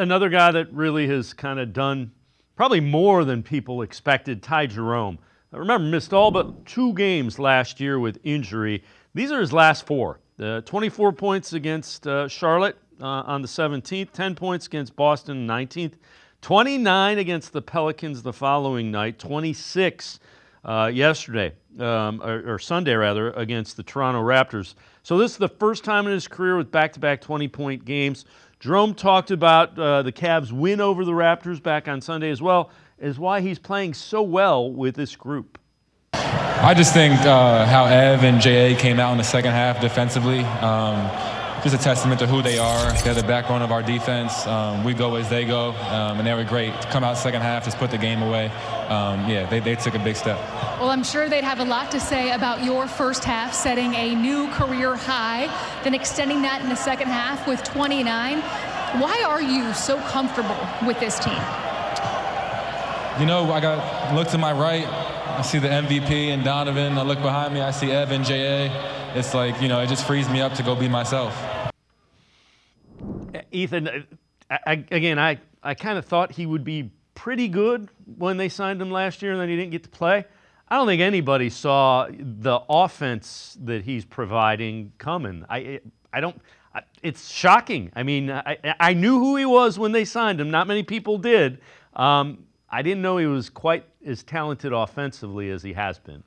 Another guy that really has kind of done probably more than people expected, Ty Jerome. Remember, missed all but 2 games last year with injury. These are his last 4. 24 points against Charlotte on the 17th, 10 points against Boston 19th, 29 against the Pelicans the following night, 26 yesterday, or Sunday rather, against the Toronto Raptors. So this is the first time in his career with back-to-back 20-point games. Jerome talked about the Cavs' win over the Raptors back on Sunday, as well as why he's playing so well with this group. I just think how Ev and J.A. came out in the second half defensively, just a testament to who they are. They're the backbone of our defense. We go as they go, and they were great. To come out second half, just put the game away. They took a big step. Well, I'm sure they'd have a lot to say about your first half, setting a new career high, then extending that in the second half with 29. Why are you so comfortable with this team? Look to my right. I see the MVP and Donovan. I look behind me. I see Ev and J.A. It's like, it just frees me up to go be myself. Ethan, I kind of thought he would be pretty good when they signed him last year and then he didn't get to play. I don't think anybody saw the offense that he's providing coming. It's shocking. I mean, I knew who he was when they signed him. Not many people did. I didn't know he was quite as talented offensively as he has been.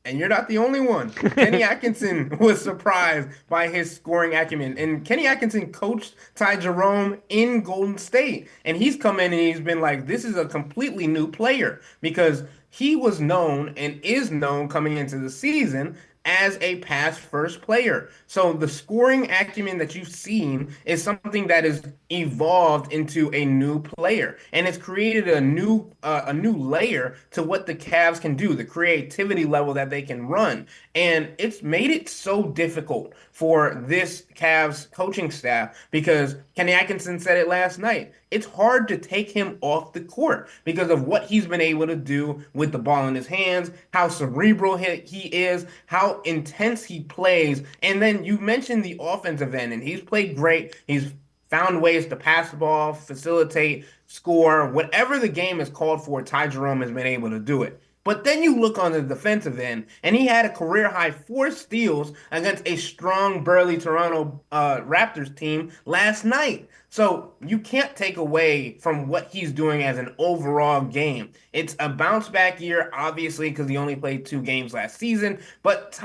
And you're not the only one. Kenny Atkinson was surprised by his scoring acumen. And Kenny Atkinson coached Ty Jerome in Golden State. And he's come in and he's been like, this is a completely new player, because he was known and is known coming into the season as a pass-first player. So the scoring acumen that you've seen is something that has evolved into a new player, and it's created a new layer to what the Cavs can do, the creativity level that they can run. And it's made it so difficult for this Cavs coaching staff, because Kenny Atkinson said it last night. It's hard to take him off the court because of what he's been able to do with the ball in his hands, how cerebral he is, how intense he plays. And then you mentioned the offensive end, and he's played great. He's found ways to pass the ball, facilitate, score. Whatever the game is called for, Ty Jerome has been able to do it. But then you look on the defensive end, and he had a career-high 4 steals against a strong, burly Toronto Raptors team last night. So you can't take away from what he's doing as an overall game. It's a bounce-back year, obviously, because he only played 2 games last season. But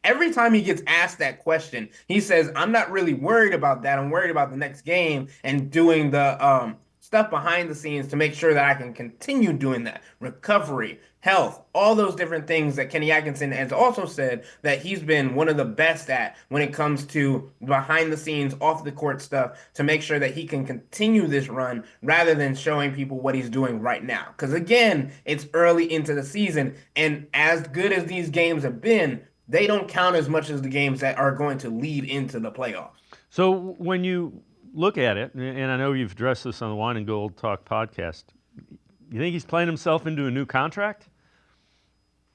every time he gets asked that question, he says, I'm not really worried about that. I'm worried about the next game and doing the stuff behind the scenes to make sure that I can continue doing that. Recovery, health, all those different things that Kenny Atkinson has also said that he's been one of the best at when it comes to behind the scenes, off the court stuff, to make sure that he can continue this run rather than showing people what he's doing right now. Because again, it's early into the season, and as good as these games have been, they don't count as much as the games that are going to lead into the playoffs. So when you look at it, and I know you've addressed this on the Wine and Gold Talk podcast, you think he's playing himself into a new contract?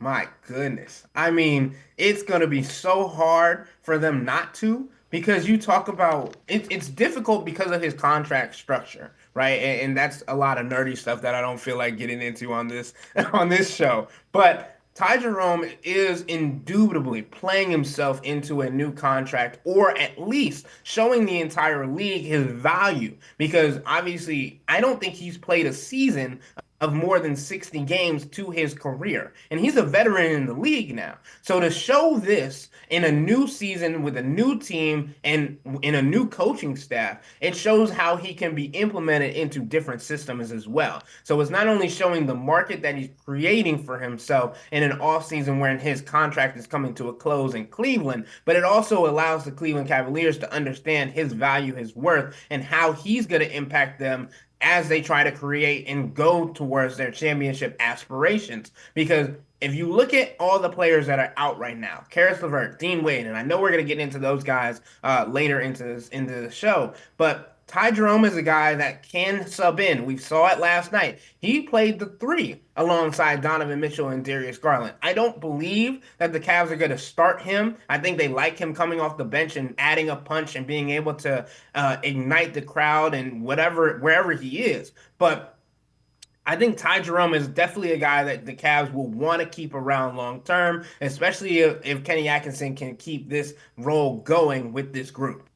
My goodness. I mean, it's going to be so hard for them not to, because you talk about it's difficult because of his contract structure, right? And that's a lot of nerdy stuff that I don't feel like getting into on this show. But Ty Jerome is indubitably playing himself into a new contract, or at least showing the entire league his value, because obviously I don't think he's played a season of more than 60 games to his career. And he's a veteran in the league now. So to show this in a new season with a new team and in a new coaching staff, it shows how he can be implemented into different systems as well. So it's not only showing the market that he's creating for himself in an offseason wherein his contract is coming to a close in Cleveland, but it also allows the Cleveland Cavaliers to understand his value, his worth, and how he's going to impact them as they try to create and go towards their championship aspirations. Because if you look at all the players that are out right now, Karis LeVert, Dean Wade, and I know we're going to get into those guys later into the show, but Ty Jerome is a guy that can sub in. We saw it last night. He played the three alongside Donovan Mitchell and Darius Garland. I don't believe that the Cavs are going to start him. I think they like him coming off the bench and adding a punch and being able to ignite the crowd and wherever he is. But I think Ty Jerome is definitely a guy that the Cavs will want to keep around long term, especially if Kenny Atkinson can keep this role going with this group.